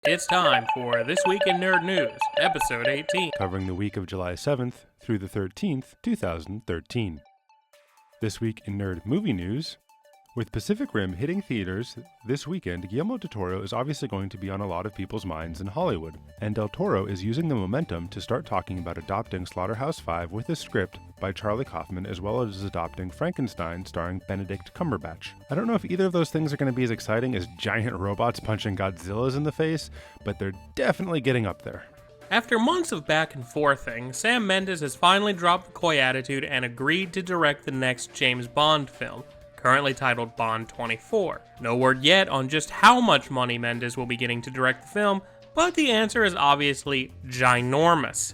It's time for This Week in Nerd News, Episode 18. Covering the week of July 7th through the 13th, 2013. This week in Nerd Movie News, with Pacific Rim hitting theaters this weekend, Guillermo del Toro is obviously going to be on a lot of people's minds in Hollywood, and del Toro is using the momentum to start talking about adopting Slaughterhouse-5 with a script by Charlie Kaufman, as well as adopting Frankenstein starring Benedict Cumberbatch. I don't know if either of those things are going to be as exciting as giant robots punching Godzillas in the face, but they're definitely getting up there. After months of back and forthing, Sam Mendes has finally dropped the coy attitude and agreed to direct the next James Bond film, currently titled Bond 24. No word yet on just how much money Mendes will be getting to direct the film, but the answer is obviously ginormous.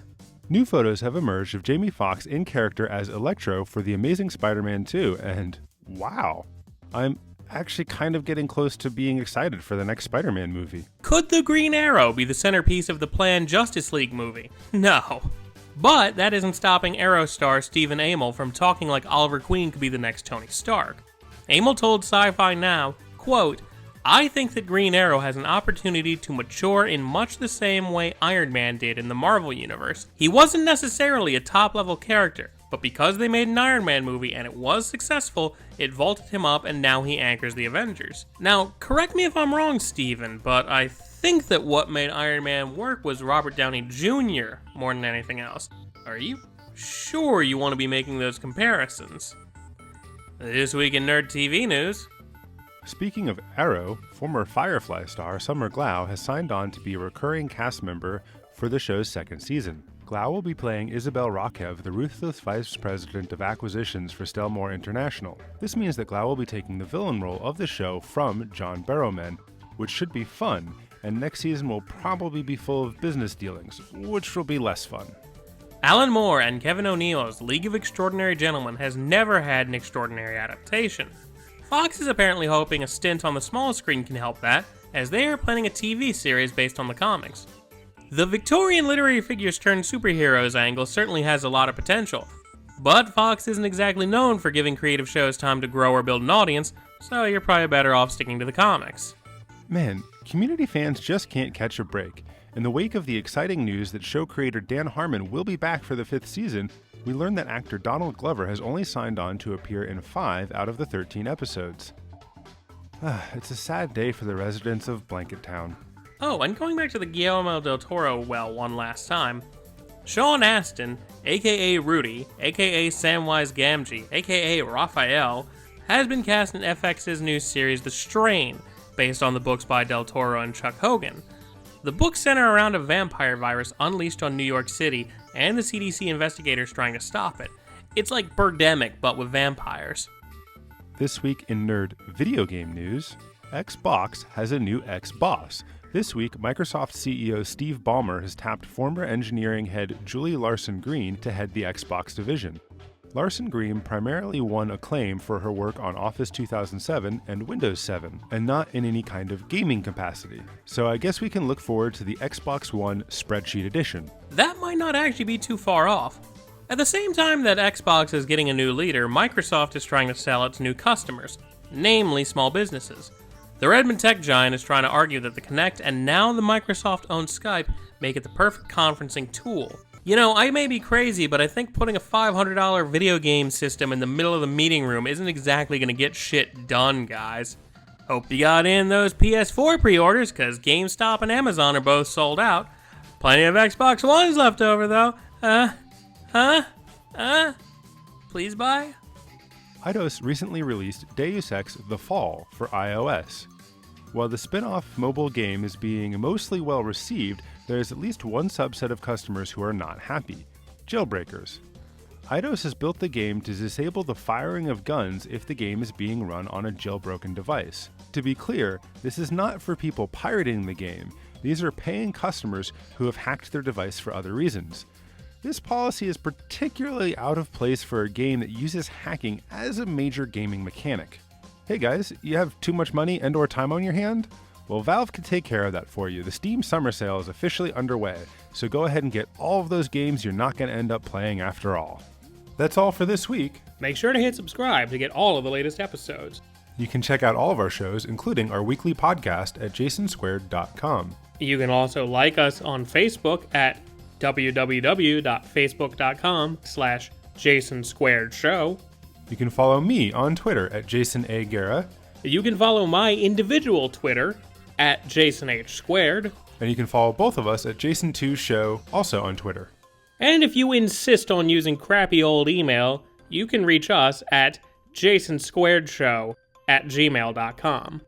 New photos have emerged of Jamie Foxx in character as Electro for The Amazing Spider-Man 2, and wow, I'm actually kind of getting close to being excited for the next Spider-Man movie. Could the Green Arrow be the centerpiece of the planned Justice League movie? No. But that isn't stopping Arrow star Stephen Amell from talking like Oliver Queen could be the next Tony Stark. Amell told Sci-Fi Now, quote, "I think that Green Arrow has an opportunity to mature in much the same way Iron Man did in the Marvel Universe. He wasn't necessarily a top-level character, but because they made an Iron Man movie and it was successful, it vaulted him up and now he anchors the Avengers." Now, correct me if I'm wrong, Steven, but I think that what made Iron Man work was Robert Downey Jr. more than anything else. Are you sure you want to be making those comparisons? This week in Nerd TV news. Speaking of Arrow, former Firefly star Summer Glau has signed on to be a recurring cast member for the show's second season. Glau will be playing Isabel Rakev, the ruthless vice president of acquisitions for Stellmore International. This means that Glau will be taking the villain role of the show from John Barrowman, which should be fun, and next season will probably be full of business dealings, which will be less fun. Alan Moore and Kevin O'Neill's League of Extraordinary Gentlemen has never had an extraordinary adaptation. Fox is apparently hoping a stint on the small screen can help that, as they are planning a TV series based on the comics. The Victorian literary figures turned superheroes angle certainly has a lot of potential, but Fox isn't exactly known for giving creative shows time to grow or build an audience, so you're probably better off sticking to the comics. Man, Community fans just can't catch a break. In the wake of the exciting news that show creator Dan Harmon will be back for the 5th season, we learned that actor Donald Glover has only signed on to appear in 5 out of the 13 episodes. It's a sad day for the residents of Blanket Town. Oh, and going back to the Guillermo del Toro one last time, Sean Astin, aka Rudy, aka Samwise Gamgee, aka Raphael, has been cast in FX's new series The Strain, based on the books by del Toro and Chuck Hogan. The books center around a vampire virus unleashed on New York City and the CDC investigators trying to stop it. It's like Birdemic, but with vampires. This week in Nerd Video Game News, Xbox has a new X-Boss. This week, Microsoft CEO Steve Ballmer has tapped former engineering head Julie Larson-Green to head the Xbox division. Larson-Green primarily won acclaim for her work on Office 2007 and Windows 7, and not in any kind of gaming capacity. So I guess we can look forward to the Xbox One Spreadsheet Edition. That might not actually be too far off. At the same time that Xbox is getting a new leader, Microsoft is trying to sell it to new customers, namely small businesses. The Redmond tech giant is trying to argue that the Kinect and now the Microsoft-owned Skype make it the perfect conferencing tool. You know, I may be crazy, but I think putting a $500 video game system in the middle of the meeting room isn't exactly going to get shit done, guys. Hope you got in those PS4 pre-orders, because GameStop and Amazon are both sold out. Plenty of Xbox Ones left over, though. Please buy? Eidos recently released Deus Ex The Fall for iOS. While the spin-off mobile game is being mostly well received, there is at least one subset of customers who are not happy: jailbreakers. Eidos has built the game to disable the firing of guns if the game is being run on a jailbroken device. To be clear, this is not for people pirating the game. These are paying customers who have hacked their device for other reasons. This policy is particularly out of place for a game that uses hacking as a major gaming mechanic. Hey guys, you have too much money and/or time on your hand? Well, Valve can take care of that for you. The Steam Summer Sale is officially underway, so go ahead and get all of those games you're not going to end up playing after all. That's all for this week. Make sure to hit subscribe to get all of the latest episodes. You can check out all of our shows, including our weekly podcast, at jasonsquared.com. You can also like us on Facebook at www.facebook.com/JasonSquaredShow. You can follow me on Twitter at Jason A. Guerra. You can follow my individual Twitter at JasonH2. And you can follow both of us at Jason2Show, also on Twitter. And if you insist on using crappy old email, you can reach us at jasonsquaredshow@gmail.com.